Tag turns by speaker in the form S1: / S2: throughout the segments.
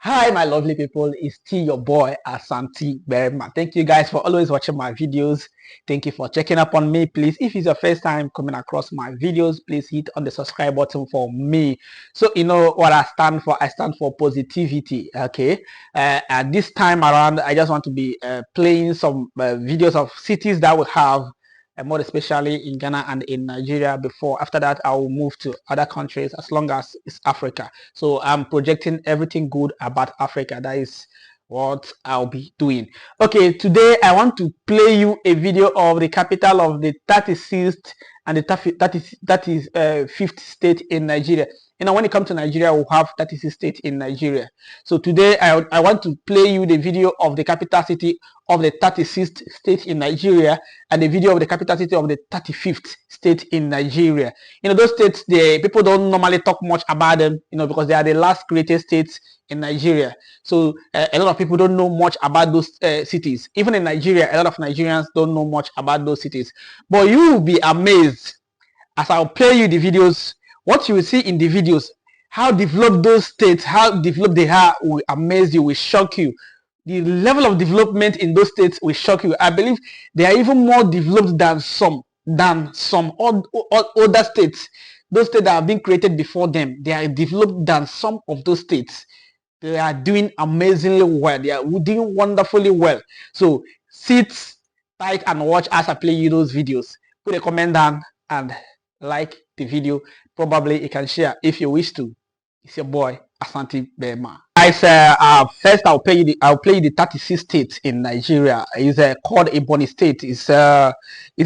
S1: Hi, my lovely people. It's still your boy Asante Berman. Thank you guys for always watching my videos. Thank you for checking up on me. Please, if it's your first time coming across my videos, please hit on the subscribe button for me. So you know what I stand for. I stand for positivity. Okay. And this time around, I just want to be playing some videos of cities that will have more especially in Ghana and in Nigeria. Before after that I will move to other countries as long as it's Africa. So I'm projecting everything good about Africa. That is what I'll be doing. Okay, today I want to play you a video of the capital of the 36th and the 35th state in Nigeria. You know, when it comes to Nigeria, we have 36 states in Nigeria. So today I want to play you the video of the capital city of the 36th state in Nigeria and the video of the capital city of the 35th state in Nigeria. You know, those states, the people don't normally talk much about them, you know, because they are the last created states in Nigeria. So a lot of people don't know much about those cities. Even in Nigeria, a lot of Nigerians don't know much about those cities. But you will be amazed as I'll play you the videos. What you will see in the videos, how developed those states, how developed they are, will amaze you, will shock you. The level of development in those states will shock you. I believe they are even more developed than some other states. Those states that have been created before them, they are developed than some of those states. They are doing amazingly well. They are doing wonderfully well. So sit tight and watch as I play you those videos. Put a comment down and like the video. Probably you can share if you wish to. It's your boy Asante Berman. Guys, first I'll play you the 36 states in Nigeria. It's called Ebonyi State. It's a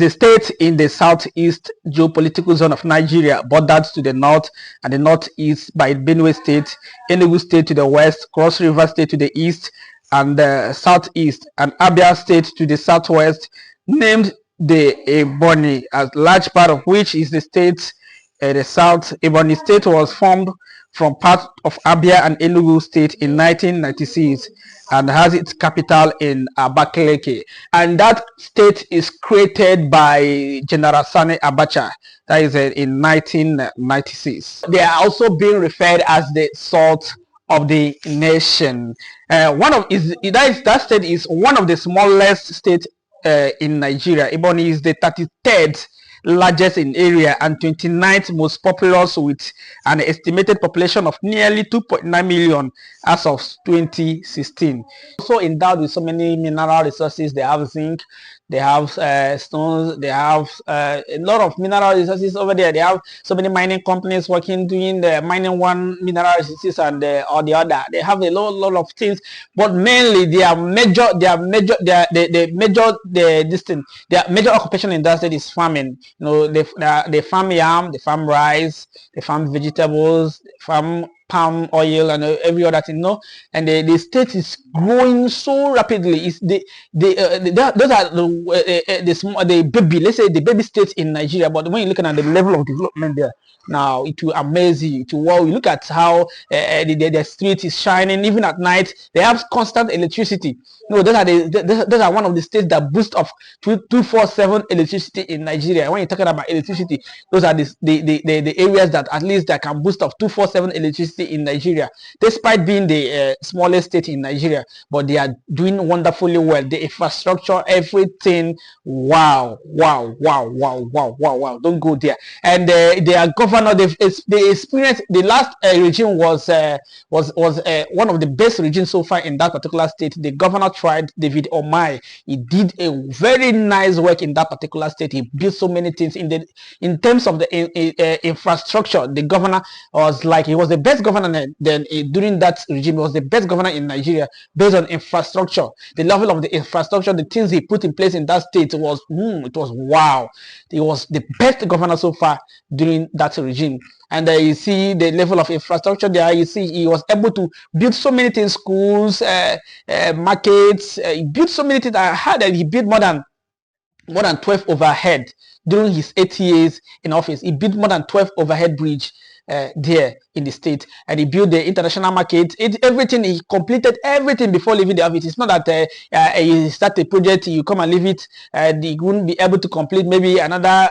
S1: state in the southeast geopolitical zone of Nigeria, bordered to the north and the northeast by Benue State, Enugu State to the west, Cross River State to the east and the southeast, and Abia State to the southwest, named the Ebonyi, a large part of which is the state the south. Ebonyi State was formed from part of Abia and Enugu State in 1996 and has its capital in Abakaliki. And that state is created by General Sani Abacha. That is in 1996. They are also being referred as the salt of the nation. That state is one of the smallest states in Nigeria. Ebonyi is the 33rd largest in area and 29th most populous, with an estimated population of nearly 2.9 million as of 2016. Also endowed with so many mineral resources. They have zinc, they have stones, they have a lot of mineral resources over there. They have so many mining companies working, doing the mining one mineral resources and or the other. They have a lot of things, but mainly their major occupation in that state is farming. You know, they farm yam, they farm rice, they farm vegetables, they farm palm oil and every other thing, no. And the state is growing so rapidly. It's those are the baby, let's say the baby states in Nigeria. But when you're looking at the level of development there, now it will amaze you. To wow, you look at how the street is shining even at night. They have constant electricity. No, those are one of the states that boost of 247 electricity in Nigeria. When you're talking about electricity, those are the areas that at least that can boost of 247 electricity in Nigeria, despite being the smallest state in Nigeria. But they are doing wonderfully well. The infrastructure, everything, wow. Don't go there. And their governor, they experienced, the last regime was one of the best regimes so far in that particular state. The governor tried, David Omai. He did a very nice work in that particular state. He built so many things in terms of the infrastructure. The governor was like, he was the best governor then during that regime. He was the best governor in Nigeria based on infrastructure. The level of the infrastructure, the things he put in place in that state was it was wow. He was the best governor so far during that regime. And you see the level of infrastructure there. You see he was able to build so many things, schools, markets. He built so many things. I heard that he built more than 12 overhead during his 8 years in office. He built more than 12 overhead bridge there in the state, and he built the international market. Everything, he completed everything before leaving the office. It's not that you start a project, you come and leave it, they won't be able to complete. Maybe another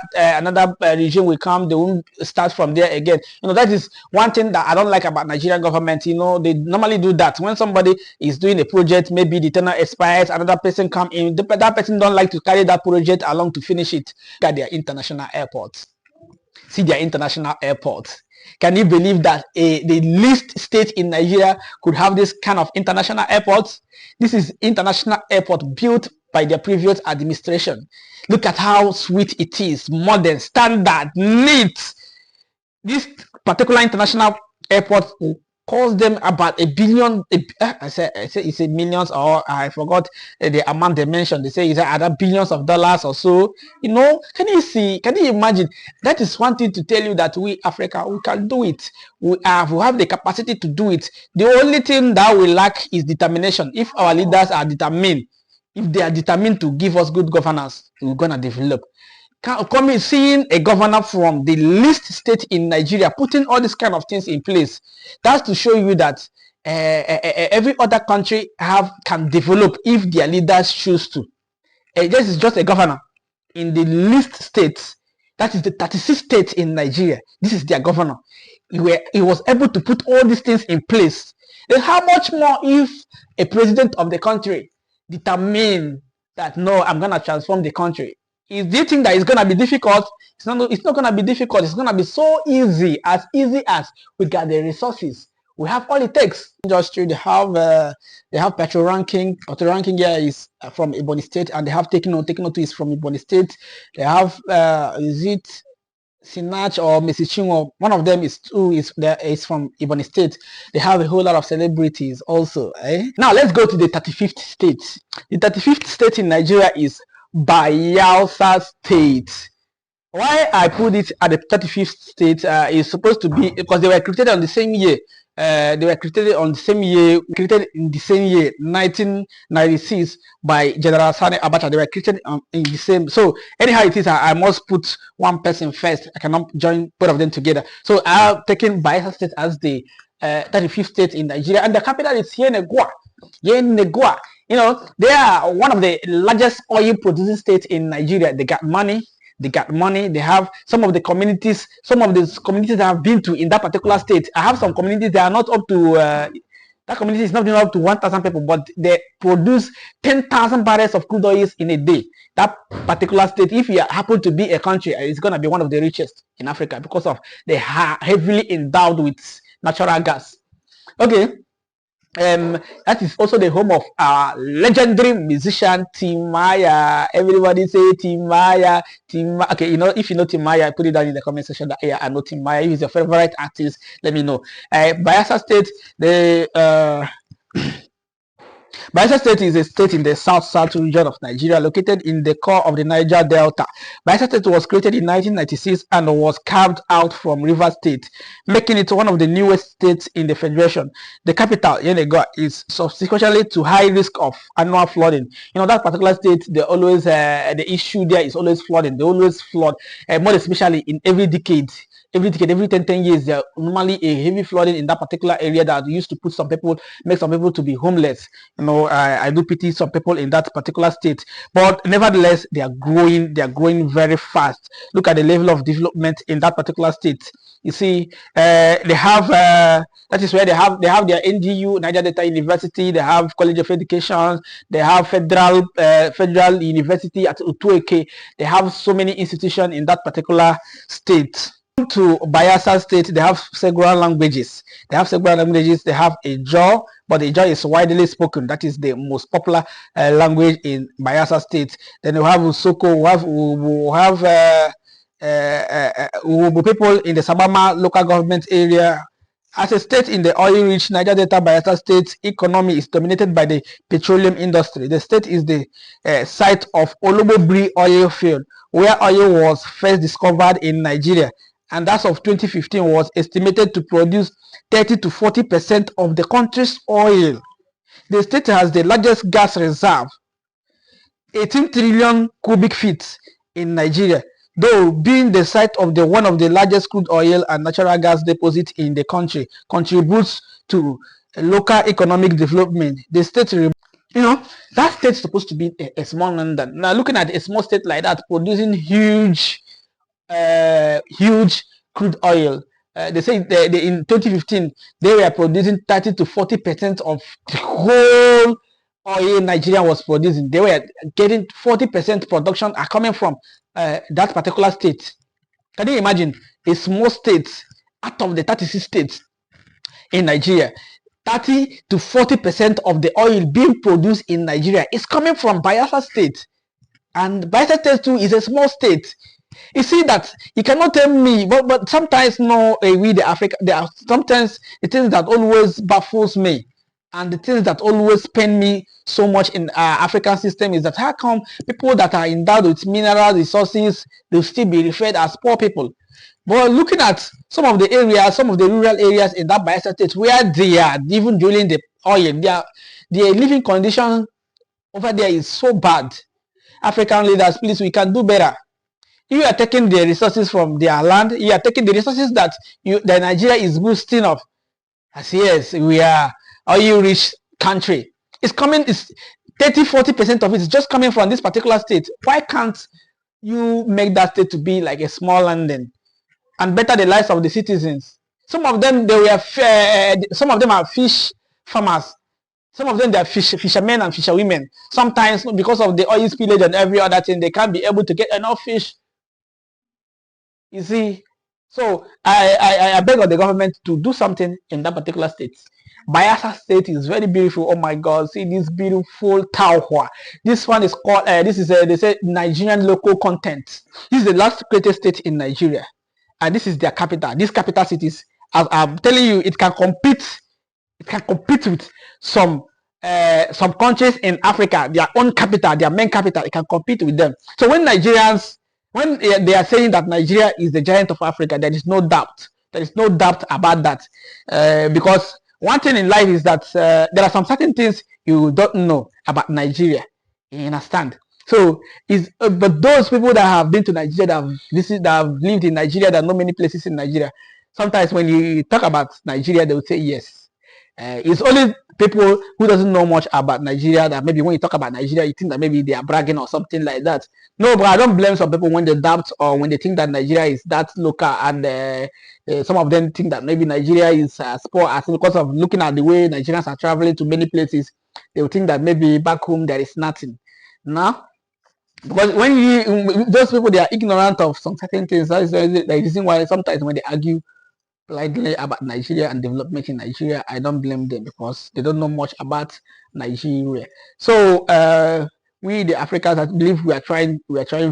S1: regime will come, they won't start from there again. That is one thing that I don't like about Nigerian government. They normally do that. When somebody is doing a project, maybe the tenure expires, another person come in, that person don't like to carry that project along to finish it. At their international airports, see their international airports. Can you believe that the least state in Nigeria could have this kind of international airports? This is international airport built by the previous administration. Look at how sweet it is, modern, standard, neat. This particular international airport will cost them about $1 billion. I say it's a millions, or I forgot the amount they mentioned. They say it's either billions of dollars or so. Can you imagine? That is one thing to tell you that we Africa, we can do it. We have the capacity to do it. The only thing that we lack is determination. If our leaders are determined, if they are determined to give us good governance, we're gonna develop. Seeing a governor from the least state in Nigeria putting all these kind of things in place, that's to show you that every other country can develop if their leaders choose to. This is just a governor in the least states. That is the 36 states in Nigeria. This is their governor. He was able to put all these things in place. Then how much more if a president of the country determine that, no, I'm going to transform the country? Do you think that it's going to be difficult? It's not going to be difficult. It's going to be so easy as we got the resources. We have all it takes. Industry, they have petrol ranking. Petrol ranking here is from Ebonyi State, and they have Tekno. Tekno is from Ebonyi State. They have is it Sinach or Mesichinwo? One of them is from Ebonyi State. They have a whole lot of celebrities also. Now let's go to the 35th state. The 35th state in Nigeria is Bayelsa State. Why I put it at the 35th state is supposed to be because they were created on the same year. Created in the same year, 1996, by General Sani Abacha. They were created in the same. So anyhow it is, I must put one person first. I cannot join both of them together. So I've taken Bayelsa State as the 35th state in Nigeria, and the capital is Yenegua. They are one of the largest oil producing states in Nigeria. They got money. They have some of the communities that I've been to in that particular state. I have some communities that are not up to, that community is not even up to 1,000 people, but they produce 10,000 barrels of crude oil in a day. That particular state, if you happen to be a country, it's going to be one of the richest in Africa because of they are heavily endowed with natural gas. Okay. That is also the home of legendary musician Timaya. Everybody say Timaya. Okay, if you know Timaya, put it down in the comment section that I know Timaya. If he's your favorite artist, let me know. Bayelsa State, Bayelsa State is a state in the south region of Nigeria, located in the core of the Niger Delta. Bayelsa State was created in 1996 and was carved out from Rivers State, making it one of the newest states in the federation. The capital, Yenegua, is subsequently to high risk of annual flooding. That particular state, the issue there is always flooding. They always flood, more especially in every decade. Every 10 years, there normally a heavy flooding in that particular area that used to make some people to be homeless. I do pity some people in that particular state, but nevertheless, they are growing very fast. Look at the level of development in that particular state. You see, they have that is where they have their NDU, Niger Delta University. They have College of Education. They have federal university at Utueke. They have so many institutions in that particular state. To Bayelsa State, they have several languages. They have a Jaw, but the Jaw is widely spoken. That is the most popular language in Bayelsa State. Then we have Usoko. We have people in the Sabama local government area. As a state in the oil-rich Niger Delta, Bayelsa State's economy is dominated by the petroleum industry. The state is the site of Olobobri oil field, where oil was first discovered in Nigeria, and as of 2015 was estimated to produce 30 to 40% of the country's oil. The state has the largest gas reserve, 18 trillion cubic feet in Nigeria. though being the site of the one of the largest crude oil and natural gas deposits in the country, contributes to local economic development. The state, that state's supposed to be a small London. Now, looking at a small state like that producing huge crude oil. They say in 2015 they were producing 30 to 40% of the whole oil Nigeria was producing. They were getting 40% production are coming from that particular state. Can you imagine a small state out of the 36 states in Nigeria? 30 to 40% of the oil being produced in Nigeria is coming from Bayelsa State. And Bayelsa State too is a small state. You see that you cannot tell me, but sometimes we the Africa, there are sometimes the things that always baffles me, and the things that always pain me so much in our African system is that how come people that are endowed with mineral resources will still be referred as poor people? But looking at some of the areas, some of the rural areas in that Bayelsa State where they are even drilling the oil, their living condition over there is so bad. African leaders, please, we can do better. You are taking the resources from their land. You are taking the resources that the Nigeria is boosting up. As yes, we are oil rich country. It's coming. It's 30-40% of it is just coming from this particular state. Why can't you make that state to be like a small London and better the lives of the citizens? Some of them some of them are fish farmers. Some of them they are fishermen and fisherwomen. Sometimes because of the oil spillage and every other thing, they can't be able to get enough fish. You see, so I beg of the government to do something in that particular state. Bayelsa State is very beautiful. Oh my God, see this beautiful Tauhua. This one is called, they say Nigerian local content. This is the last greatest state in Nigeria. And this is their capital. These capital cities, as I'm telling you, it can compete with some countries in Africa, their own capital, their main capital. It can compete with them. So when they are saying that Nigeria is the giant of Africa, there is no doubt. There is no doubt about that. Because one thing in life is that there are some certain things you don't know about Nigeria. You understand? So, but those people that have been to Nigeria, that have lived in Nigeria, that know many places in Nigeria, sometimes when you talk about Nigeria, they will say yes. It's only people who doesn't know much about Nigeria that maybe when you talk about Nigeria, you think that maybe they are bragging or something like that. No, but I don't blame some people when they doubt or when they think that Nigeria is that local, and some of them think that maybe Nigeria is as poor as because of looking at the way Nigerians are traveling to many places. They will think that maybe back home there is nothing. No, because when those people, they are ignorant of some certain things. That is the reason why sometimes when they argue lightly about Nigeria and development in Nigeria, I don't blame them because they don't know much about Nigeria. So we the Africans, I believe we are trying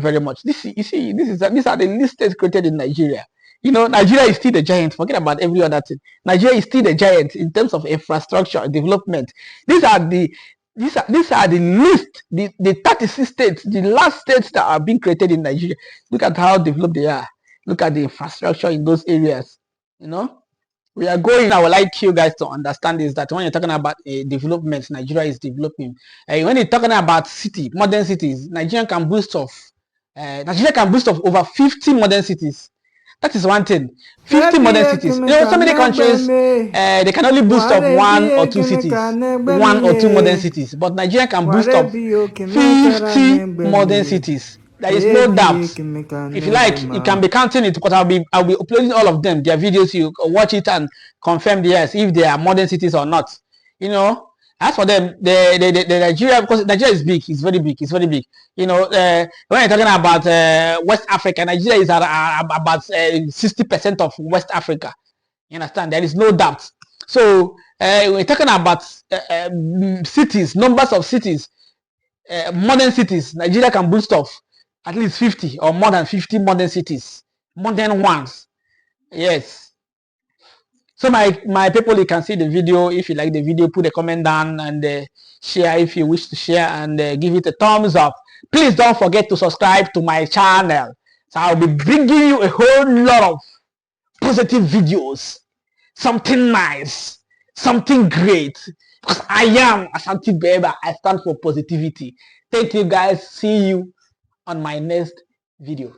S1: very much. These are the least states created in Nigeria. Nigeria is still the giant. Forget about every other thing. Nigeria is still the giant in terms of infrastructure development. These are the least, the 36 states, the last states that are being created in Nigeria. Look at how developed they are. Look at the infrastructure in those areas. We are going. I would like you guys to understand is that when you're talking about development, Nigeria is developing. When you're talking about modern cities, Nigeria can boast of over 50 modern cities. That is one thing. 50 modern cities. So many countries they can only boast of 1 or 2 cities, 1 or 2 modern cities, but Nigeria can boast of 50 modern cities. There is no doubt. If you like, you can be counting it because I'll be uploading all of them, their videos. You watch it and confirm yes if they are modern cities or not. As for them, the Nigeria, because Nigeria is big, it's very big. When you're talking about West Africa, Nigeria is about 60% of West Africa. You understand? There is no doubt. So we're talking about cities, numbers of cities, modern cities. Nigeria can boast of at least 50 or more than 50 modern cities, modern ones. Yes. So my people, you can see the video. If you like the video, put a comment down and share if you wish to share, and give it a thumbs up. Please don't forget to subscribe to my channel. So I'll be bringing you a whole lot of positive videos, something nice, something great. Because I am Ashanti Beba. I stand for positivity. Thank you guys. See you on my next video.